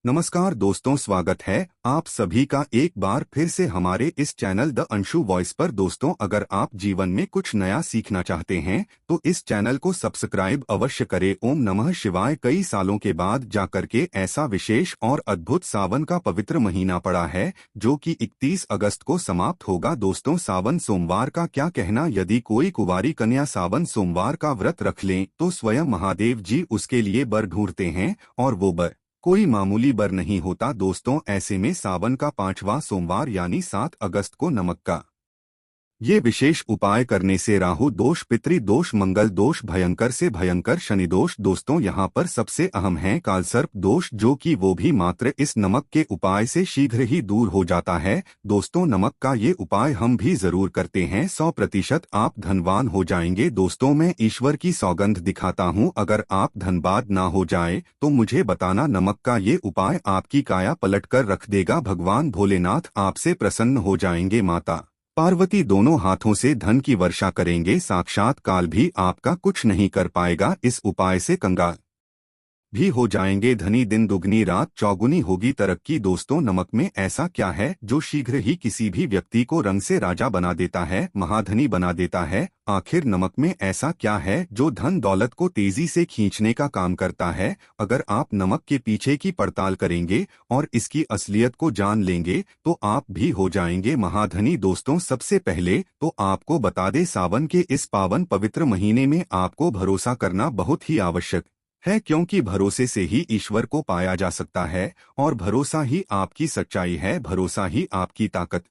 नमस्कार दोस्तों, स्वागत है आप सभी का एक बार फिर से हमारे इस चैनल द अंशु वॉइस पर। दोस्तों, अगर आप जीवन में कुछ नया सीखना चाहते हैं तो इस चैनल को सब्सक्राइब अवश्य करें। ओम नमः शिवाय। कई सालों के बाद जाकर के ऐसा विशेष और अद्भुत सावन का पवित्र महीना पड़ा है जो कि 31 अगस्त को समाप्त होगा। दोस्तों, सावन सोमवार का क्या कहना? यदि कोई कुंवारी कन्या सावन सोमवार का व्रत रख लें तो स्वयं महादेव जी उसके लिए वर ढूंढते हैं, और वो वर कोई मामूली बर नहीं होता। दोस्तों, ऐसे में सावन का 5वां सोमवार यानी 7 अगस्त को नमक का ये विशेष उपाय करने से राहु दोष, पितृ दोष, मंगल दोष, भयंकर से भयंकर शनि दोष, दोस्तों यहाँ पर सबसे अहम है कालसर्प दोष, जो कि वो भी मात्र इस नमक के उपाय से शीघ्र ही दूर हो जाता है। दोस्तों, नमक का ये उपाय हम भी जरूर करते हैं, 100% आप धनवान हो जाएंगे। दोस्तों, मैं ईश्वर की सौगंध दिखाता हूँ, अगर आप धनबाद ना हो जाए तो मुझे बताना। नमक का ये उपाय आपकी काया पलट कर रख देगा। भगवान भोलेनाथ आपसे प्रसन्न हो जाएंगे, माता पार्वती दोनों हाथों से धन की वर्षा करेंगे, साक्षात काल भी आपका कुछ नहीं कर पाएगा। इस उपाय से कंगाल भी हो जाएंगे धनी, दिन दुगनी रात चौगुनी होगी तरक्की। दोस्तों, नमक में ऐसा क्या है जो शीघ्र ही किसी भी व्यक्ति को रंग से राजा बना देता है, महाधनी बना देता है? आखिर नमक में ऐसा क्या है जो धन दौलत को तेजी से खींचने का काम करता है? अगर आप नमक के पीछे की पड़ताल करेंगे और इसकी असलियत को जान लेंगे तो आप भी हो जाएंगे महाधनी। दोस्तों, सबसे पहले तो आपको बता दें, सावन के इस पावन पवित्र महीने में आपको भरोसा करना बहुत ही आवश्यक है, क्योंकि भरोसे से ही ईश्वर को पाया जा सकता है, और भरोसा ही आपकी सच्चाई है, भरोसा ही आपकी ताकत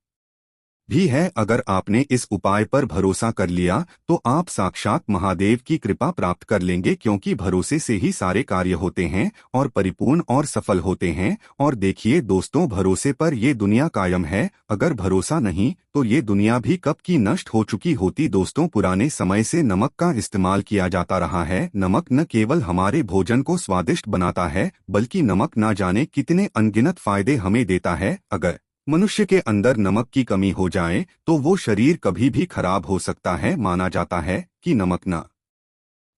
भी है। अगर आपने इस उपाय पर भरोसा कर लिया तो आप साक्षात महादेव की कृपा प्राप्त कर लेंगे, क्योंकि भरोसे से ही सारे कार्य होते हैं और परिपूर्ण और सफल होते हैं। और देखिए दोस्तों, भरोसे पर ये दुनिया कायम है, अगर भरोसा नहीं तो ये दुनिया भी कब की नष्ट हो चुकी होती। दोस्तों, पुराने समय से नमक का इस्तेमाल किया जाता रहा है। नमक न केवल हमारे भोजन को स्वादिष्ट बनाता है, बल्कि नमक न जाने कितने अनगिनत फायदे हमें देता है। अगर मनुष्य के अंदर नमक की कमी हो जाए तो वो शरीर कभी भी खराब हो सकता है। माना जाता है कि नमक न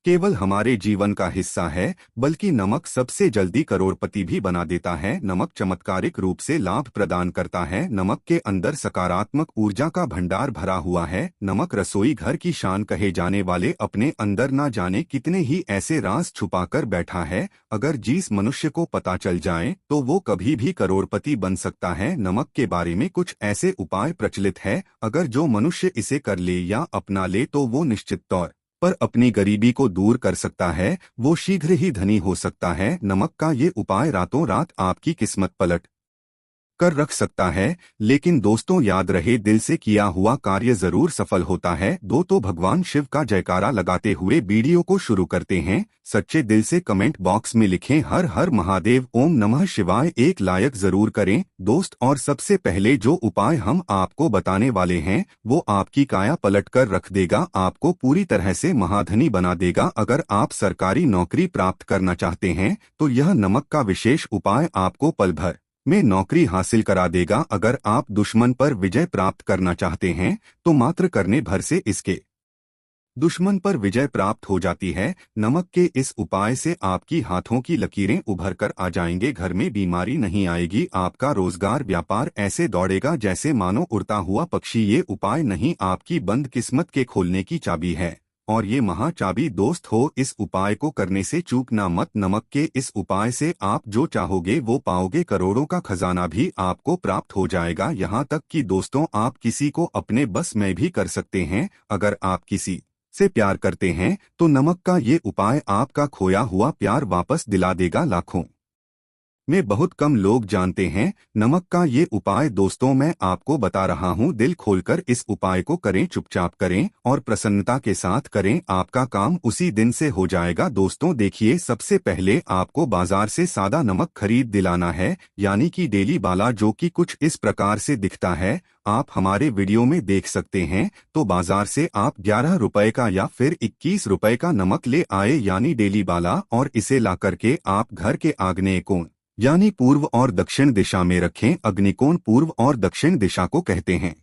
केवल हमारे जीवन का हिस्सा है, बल्कि नमक सबसे जल्दी करोड़पति भी बना देता है। नमक चमत्कारिक रूप से लाभ प्रदान करता है। नमक के अंदर सकारात्मक ऊर्जा का भंडार भरा हुआ है। नमक रसोई घर की शान कहे जाने वाले अपने अंदर ना जाने कितने ही ऐसे राज छुपाकर बैठा है। अगर जिस मनुष्य को पता चल जाए तो वो कभी भी करोड़पति बन सकता है। नमक के बारे में कुछ ऐसे उपाय प्रचलित है, अगर जो मनुष्य इसे कर ले या अपना ले तो वो निश्चित तौर पर अपनी गरीबी को दूर कर सकता है, वो शीघ्र ही धनी हो सकता है। नमक का ये उपाय रातों रात आपकी किस्मत पलट कर रख सकता है, लेकिन दोस्तों याद रहे, दिल से किया हुआ कार्य जरूर सफल होता है। तो भगवान शिव का जयकारा लगाते हुए वीडियो को शुरू करते हैं। सच्चे दिल से कमेंट बॉक्स में लिखें हर हर महादेव, ओम नमः शिवाय, एक लायक जरूर करें दोस्त। और सबसे पहले जो उपाय हम आपको बताने वाले हैं वो आपकी काया पलट कर रख देगा, आपको पूरी तरह से महाधनी बना देगा। अगर आप सरकारी नौकरी प्राप्त करना चाहते हैं तो यह नमक का विशेष उपाय आपको पल भर में नौकरी हासिल करा देगा। अगर आप दुश्मन पर विजय प्राप्त करना चाहते हैं तो मात्र करने भर से इसके दुश्मन पर विजय प्राप्त हो जाती है। नमक के इस उपाय से आपकी हाथों की लकीरें उभर कर आ जाएंगे, घर में बीमारी नहीं आएगी, आपका रोजगार व्यापार ऐसे दौड़ेगा जैसे मानो उड़ता हुआ पक्षी। ये उपाय नहीं, आपकी बंद किस्मत के खोलने की चाबी है, और ये महा चाबी दोस्त हो। इस उपाय को करने से चूकना मत। नमक के इस उपाय से आप जो चाहोगे वो पाओगे, करोड़ों का खजाना भी आपको प्राप्त हो जाएगा। यहाँ तक कि दोस्तों, आप किसी को अपने बस में भी कर सकते हैं। अगर आप किसी से प्यार करते हैं तो नमक का ये उपाय आपका खोया हुआ प्यार वापस दिला देगा। लाखों में बहुत कम लोग जानते हैं नमक का ये उपाय। दोस्तों, मैं आपको बता रहा हूँ, दिल खोलकर इस उपाय को करें, चुपचाप करें और प्रसन्नता के साथ करें, आपका काम उसी दिन से हो जाएगा। दोस्तों देखिए, सबसे पहले आपको बाजार से सादा नमक खरीद दिलाना है, यानी कि डेली वाला, जो कि कुछ इस प्रकार से दिखता है। आप हमारे वीडियो में देख सकते हैं। तो बाजार से आप 11 रुपए का या फिर 21 रुपए का नमक ले आए, यानी डेली वाला, और इसे ला करके आप घर के आग्नेय कोण यानी पूर्व और दक्षिण दिशा में रखें। अग्निकोण पूर्व और दक्षिण दिशा को कहते हैं।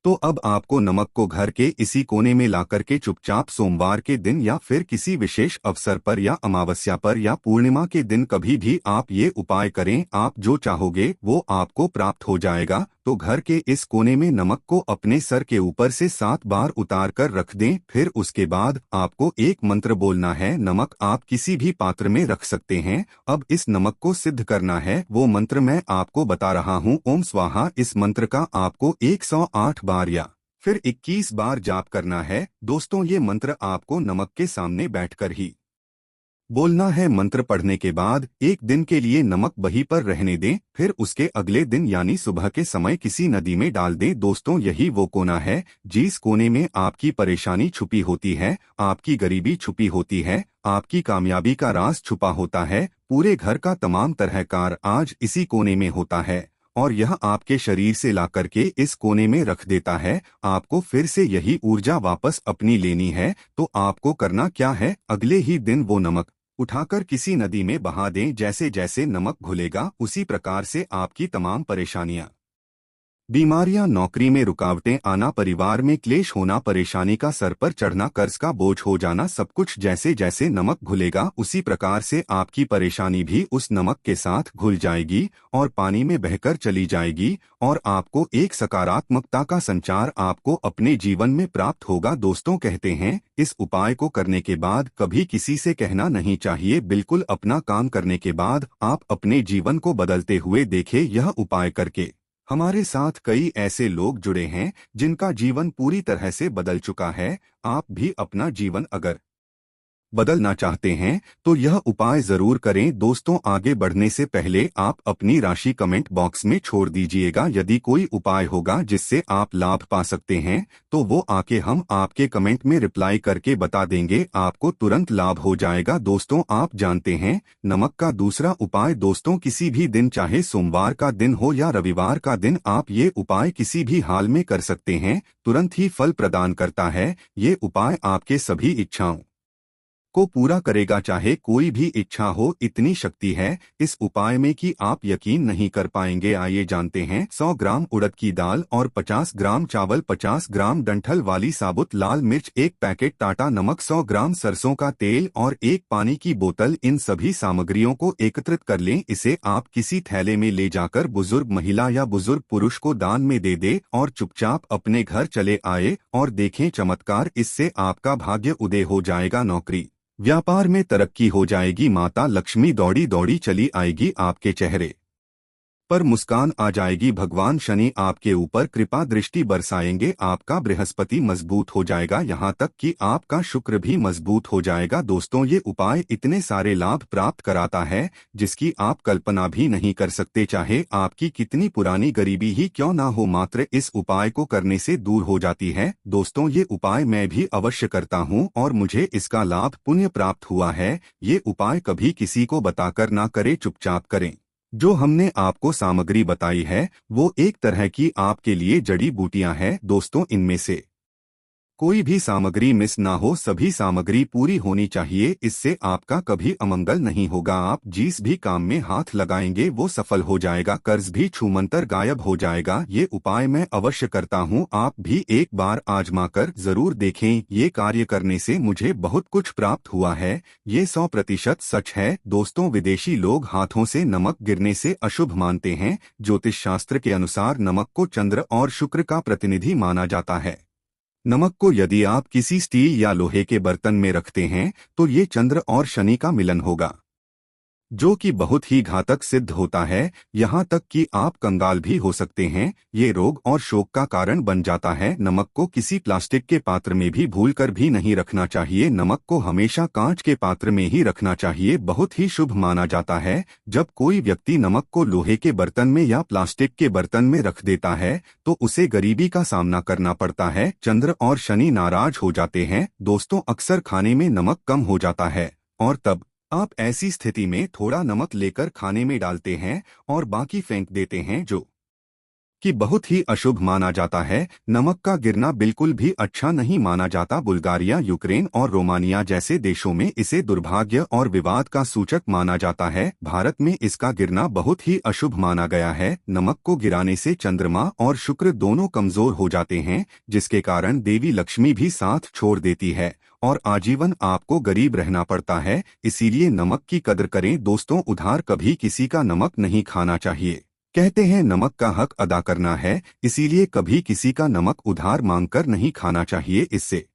तो अब आपको नमक को घर के इसी कोने में लाकर के चुपचाप सोमवार के दिन या फिर किसी विशेष अवसर पर या अमावस्या पर या पूर्णिमा के दिन कभी भी आप ये उपाय करें, आप जो चाहोगे वो आपको प्राप्त हो जाएगा। तो घर के इस कोने में नमक को अपने सर के ऊपर से 7 बार उतार कर रख दें। फिर उसके बाद आपको एक मंत्र बोलना है। नमक आप किसी भी पात्र में रख सकते हैं। अब इस नमक को सिद्ध करना है, वो मंत्र मैं आपको बता रहा हूँ। ओम स्वाहा। इस मंत्र का आपको 108 बार या फिर 21 बार जाप करना है। दोस्तों, ये मंत्र आपको नमक के सामने बैठकर ही बोलना है। मंत्र पढ़ने के बाद एक दिन के लिए नमक वहीं पर रहने दें, फिर उसके अगले दिन यानी सुबह के समय किसी नदी में डाल दें। दोस्तों, यही वो कोना है जिस कोने में आपकी परेशानी छुपी होती है, आपकी गरीबी छुपी होती है, आपकी कामयाबी का राज छुपा होता है। पूरे घर का तमाम तरह कार आज इसी कोने में होता है और यह आपके शरीर से ला करके इस कोने में रख देता है। आपको फिर से यही ऊर्जा वापस अपनी लेनी है। तो आपको करना क्या है, अगले ही दिन वो नमक उठाकर किसी नदी में बहा दें। जैसे जैसे नमक घुलेगा उसी प्रकार से आपकी तमाम परेशानियां, बीमारियां, नौकरी में रुकावटें आना, परिवार में क्लेश होना, परेशानी का सर पर चढ़ना, कर्ज का बोझ हो जाना, सब कुछ जैसे जैसे नमक घुलेगा उसी प्रकार से आपकी परेशानी भी उस नमक के साथ घुल जाएगी और पानी में बहकर चली जाएगी और आपको एक सकारात्मकता का संचार आपको अपने जीवन में प्राप्त होगा। दोस्तों, कहते हैं इस उपाय को करने के बाद कभी किसी से कहना नहीं चाहिए। बिल्कुल अपना काम करने के बाद आप अपने जीवन को बदलते हुए देखें। यह उपाय करके हमारे साथ कई ऐसे लोग जुड़े हैं जिनका जीवन पूरी तरह से बदल चुका है। आप भी अपना जीवन अगर बदलना चाहते हैं तो यह उपाय जरूर करें। दोस्तों, आगे बढ़ने से पहले आप अपनी राशि कमेंट बॉक्स में छोड़ दीजिएगा। यदि कोई उपाय होगा जिससे आप लाभ पा सकते हैं तो वो आके हम आपके कमेंट में रिप्लाई करके बता देंगे, आपको तुरंत लाभ हो जाएगा। दोस्तों, आप जानते हैं नमक का दूसरा उपाय, दोस्तों किसी भी दिन, चाहे सोमवार का दिन हो या रविवार का दिन, आप ये उपाय किसी भी हाल में कर सकते हैं, तुरंत ही फल प्रदान करता है। ये उपाय आपके सभी इच्छाओं को पूरा करेगा, चाहे कोई भी इच्छा हो। इतनी शक्ति है इस उपाय में कि आप यकीन नहीं कर पाएंगे। आइए जानते हैं। 100 ग्राम उड़द की दाल और 50 ग्राम चावल, 50 ग्राम डंठल वाली साबुत लाल मिर्च, 1 पैकेट टाटा नमक, 100 ग्राम सरसों का तेल और 1 पानी की बोतल। इन सभी सामग्रियों को एकत्रित कर लें। इसे आप किसी थैले में ले जाकर बुजुर्ग महिला या बुजुर्ग पुरुष को दान में दे दे और चुपचाप अपने घर चले आए और देखें चमत्कार। इससे आपका भाग्य उदय हो जाएगा, नौकरी व्यापार में तरक्की हो जाएगी, माता लक्ष्मी दौड़ी दौड़ी चली आएगी, आपके चेहरे पर मुस्कान आ जाएगी, भगवान शनि आपके ऊपर कृपा दृष्टि बरसाएंगे, आपका बृहस्पति मजबूत हो जाएगा, यहाँ तक कि आपका शुक्र भी मजबूत हो जाएगा। दोस्तों, ये उपाय इतने सारे लाभ प्राप्त कराता है जिसकी आप कल्पना भी नहीं कर सकते। चाहे आपकी कितनी पुरानी गरीबी ही क्यों ना हो, मात्र इस उपाय को करने से दूर हो जाती है। दोस्तों, ये उपाय मैं भी अवश्य करता हूँ और मुझे इसका लाभ पुण्य प्राप्त हुआ है। ये उपाय कभी किसी को बताकर ना करें, चुपचाप करें। जो हमने आपको सामग्री बताई है वो एक तरह की आपके लिए जड़ी बूटियां हैं। दोस्तों, इनमें से कोई भी सामग्री मिस ना हो, सभी सामग्री पूरी होनी चाहिए। इससे आपका कभी अमंगल नहीं होगा। आप जिस भी काम में हाथ लगाएंगे वो सफल हो जाएगा, कर्ज भी छूमंतर गायब हो जाएगा। ये उपाय मैं अवश्य करता हूँ, आप भी एक बार आजमा कर जरूर देखें। ये कार्य करने से मुझे बहुत कुछ प्राप्त हुआ है, ये 100% सच है। दोस्तों, विदेशी लोग हाथों से नमक गिरने से अशुभ मानते हैं। ज्योतिष शास्त्र के अनुसार नमक को चंद्र और शुक्र का प्रतिनिधि माना जाता है। नमक को यदि आप किसी स्टील या लोहे के बर्तन में रखते हैं तो ये चंद्र और शनि का मिलन होगा, जो कि बहुत ही घातक सिद्ध होता है। यहाँ तक कि आप कंगाल भी हो सकते हैं। ये रोग और शोक का कारण बन जाता है। नमक को किसी प्लास्टिक के पात्र में भी भूलकर भी नहीं रखना चाहिए। नमक को हमेशा कांच के पात्र में ही रखना चाहिए, बहुत ही शुभ माना जाता है। जब कोई व्यक्ति नमक को लोहे के बर्तन में या प्लास्टिक के बर्तन में रख देता है तो उसे गरीबी का सामना करना पड़ता है, चंद्र और शनि नाराज हो जाते हैं। दोस्तों, अक्सर खाने में नमक कम हो जाता है और तब आप ऐसी स्थिति में थोड़ा नमक लेकर खाने में डालते हैं और बाकी फेंक देते हैं, जो कि बहुत ही अशुभ माना जाता है। नमक का गिरना बिल्कुल भी अच्छा नहीं माना जाता। बुल्गारिया, यूक्रेन और रोमानिया जैसे देशों में इसे दुर्भाग्य और विवाद का सूचक माना जाता है। भारत में इसका गिरना बहुत ही अशुभ माना गया है। नमक को गिराने से चंद्रमा और शुक्र दोनों कमजोर हो जाते हैं, जिसके कारण देवी लक्ष्मी भी साथ छोड़ देती है और आजीवन आपको गरीब रहना पड़ता है। इसीलिए नमक की कदर करें दोस्तों। उधार कभी किसी का नमक नहीं खाना चाहिए। कहते हैं नमक का हक अदा करना है, इसीलिए कभी किसी का नमक उधार मांगकर नहीं खाना चाहिए। इससे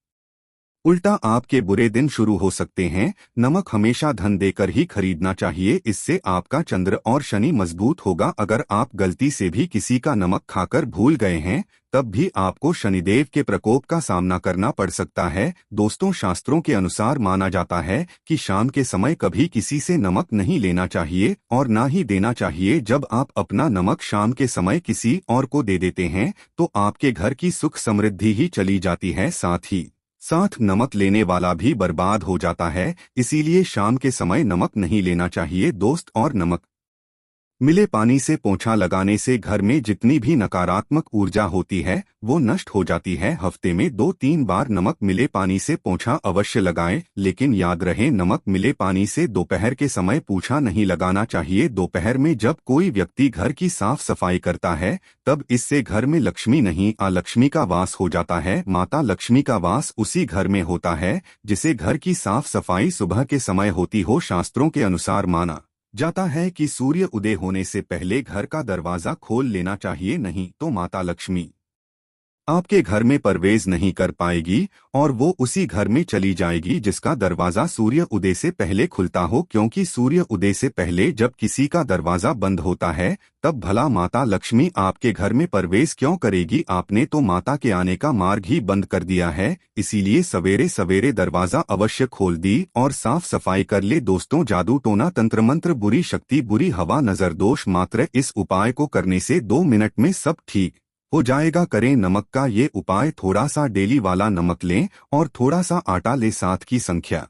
उल्टा आपके बुरे दिन शुरू हो सकते हैं। नमक हमेशा धन देकर ही खरीदना चाहिए, इससे आपका चंद्र और शनि मजबूत होगा। अगर आप गलती से भी किसी का नमक खाकर भूल गए हैं, तब भी आपको शनिदेव के प्रकोप का सामना करना पड़ सकता है। दोस्तों, शास्त्रों के अनुसार माना जाता है कि शाम के समय कभी किसी से नमक नहीं लेना चाहिए और ना ही देना चाहिए। जब आप अपना नमक शाम के समय किसी और को दे देते हैं, तो आपके घर की सुख समृद्धि ही चली जाती है, साथ नमक लेने वाला भी बर्बाद हो जाता है। इसीलिए शाम के समय नमक नहीं लेना चाहिए दोस्त। और नमक मिले पानी से पोंछा लगाने से घर में जितनी भी नकारात्मक ऊर्जा होती है वो नष्ट हो जाती है। हफ्ते में 2-3 बार नमक मिले पानी से पोंछा अवश्य लगाएं, लेकिन याद रहे नमक मिले पानी से दोपहर के समय पोंछा नहीं लगाना चाहिए। दोपहर में जब कोई व्यक्ति घर की साफ सफाई करता है, तब इससे घर में लक्ष्मी नहीं अलक्ष्मी का वास हो जाता है। माता लक्ष्मी का वास उसी घर में होता है जिसे घर की साफ सफाई सुबह के समय होती हो। शास्त्रों के अनुसार माना जाता है कि सूर्य उदय होने से पहले घर का दरवाजा खोल लेना चाहिए, नहीं तो माता लक्ष्मी आपके घर में प्रवेश नहीं कर पाएगी और वो उसी घर में चली जाएगी जिसका दरवाजा सूर्य उदय से पहले खुलता हो। क्योंकि सूर्य उदय से पहले जब किसी का दरवाजा बंद होता है, तब भला माता लक्ष्मी आपके घर में प्रवेश क्यों करेगी? आपने तो माता के आने का मार्ग ही बंद कर दिया है। इसीलिए सवेरे सवेरे दरवाजा अवश्य खोल दी और साफ सफाई कर ले। दोस्तों, जादू टोना तंत्र मंत्र, बुरी शक्ति, बुरी हवा, नजर दोष, मात्र इस उपाय को करने से 2 मिनट में सब ठीक हो जाएगा। करें नमक का ये उपाय। थोड़ा सा डेली वाला नमक लें और थोड़ा सा आटा ले। 7 की संख्या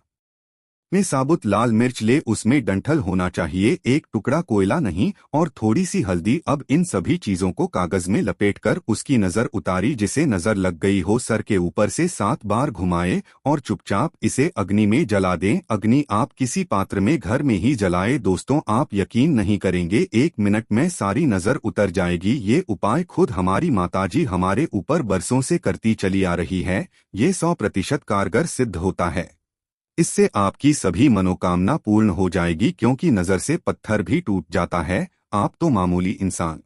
में साबुत लाल मिर्च ले, उसमें डंठल होना चाहिए, एक टुकड़ा कोयला नहीं, और थोड़ी सी हल्दी। अब इन सभी चीजों को कागज में लपेटकर उसकी नजर उतारी। जिसे नजर लग गई हो, सर के ऊपर से 7 बार घुमाए और चुपचाप इसे अग्नि में जला दें। अग्नि आप किसी पात्र में घर में ही जलाए। दोस्तों, आप यकीन नहीं करेंगे, 1 मिनट में सारी नजर उतर जाएगी। ये उपाय खुद हमारी माताजी हमारे ऊपर बरसों से करती चली आ रही है। ये 100% कारगर सिद्ध होता है। इससे आपकी सभी मनोकामना पूर्ण हो जाएगी, क्योंकि नजर से पत्थर भी टूट जाता है। आप तो मामूली इंसान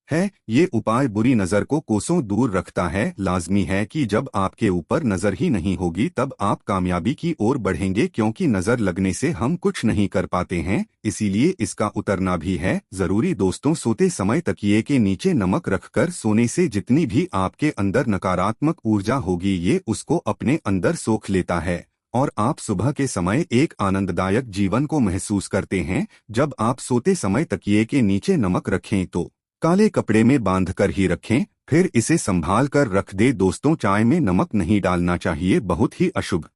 है। ये उपाय बुरी नजर को कोसों दूर रखता है। लाजमी है कि जब आपके ऊपर नजर ही नहीं होगी, तब आप कामयाबी की ओर बढ़ेंगे, क्योंकि नजर लगने से हम कुछ नहीं कर पाते हैं। इसीलिए इसका उतरना भी है जरूरी। दोस्तों, सोते समय तकिए के नीचे नमक रखकर सोने से जितनी भी आपके अंदर नकारात्मक ऊर्जा होगी, ये उसको अपने अंदर सोख लेता है और आप सुबह के समय एक आनंददायक जीवन को महसूस करते हैं। जब आप सोते समय तकिए के नीचे नमक रखें तो काले कपड़े में बांधकर ही रखें, फिर इसे संभाल कर रख दे। दोस्तों, चाय में नमक नहीं डालना चाहिए, बहुत ही अशुभ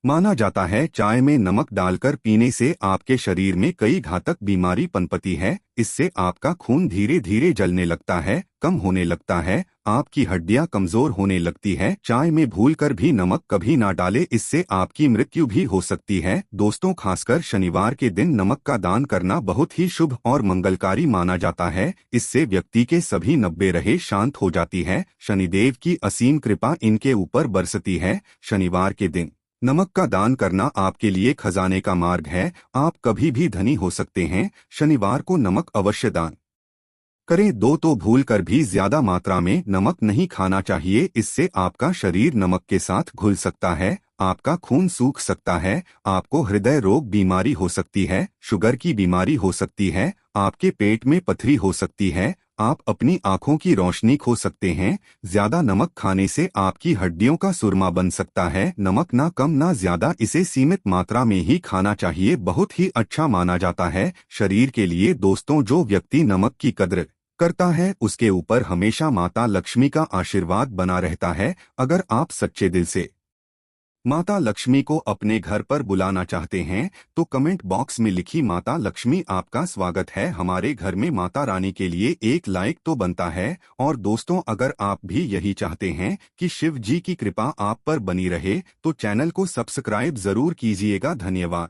माना जाता है। चाय में नमक डालकर पीने से आपके शरीर में कई घातक बीमारी पनपती है। इससे आपका खून धीरे धीरे जलने लगता है, कम होने लगता है, आपकी हड्डियां कमजोर होने लगती है। चाय में भूलकर भी नमक कभी ना डाले, इससे आपकी मृत्यु भी हो सकती है। दोस्तों, खासकर शनिवार के दिन नमक का दान करना बहुत ही शुभ और मंगलकारी माना जाता है। इससे व्यक्ति के सभी 90 रहे शांत हो जाती है। शनिदेव की असीम कृपा इनके ऊपर बरसती है। शनिवार के दिन नमक का दान करना आपके लिए खजाने का मार्ग है। आप कभी भी धनी हो सकते हैं। शनिवार को नमक अवश्य दान करें। तो भूल कर भी ज्यादा मात्रा में नमक नहीं खाना चाहिए। इससे आपका शरीर नमक के साथ घुल सकता है, आपका खून सूख सकता है, आपको हृदय रोग बीमारी हो सकती है, शुगर की बीमारी हो सकती है, आपके पेट में पथरी हो सकती है, आप अपनी आंखों की रोशनी खो सकते हैं। ज्यादा नमक खाने से आपकी हड्डियों का सुरमा बन सकता है। नमक ना कम ना ज्यादा, इसे सीमित मात्रा में ही खाना चाहिए, बहुत ही अच्छा माना जाता है शरीर के लिए। दोस्तों, जो व्यक्ति नमक की कद्र करता है, उसके ऊपर हमेशा माता लक्ष्मी का आशीर्वाद बना रहता है। अगर आप सच्चे दिल से माता लक्ष्मी को अपने घर पर बुलाना चाहते हैं तो कमेंट बॉक्स में लिखी माता लक्ष्मी आपका स्वागत है हमारे घर में। माता रानी के लिए एक लाइक तो बनता है। और दोस्तों, अगर आप भी यही चाहते हैं कि शिव जी की कृपा आप पर बनी रहे तो चैनल को सब्सक्राइब जरूर कीजिएगा। धन्यवाद।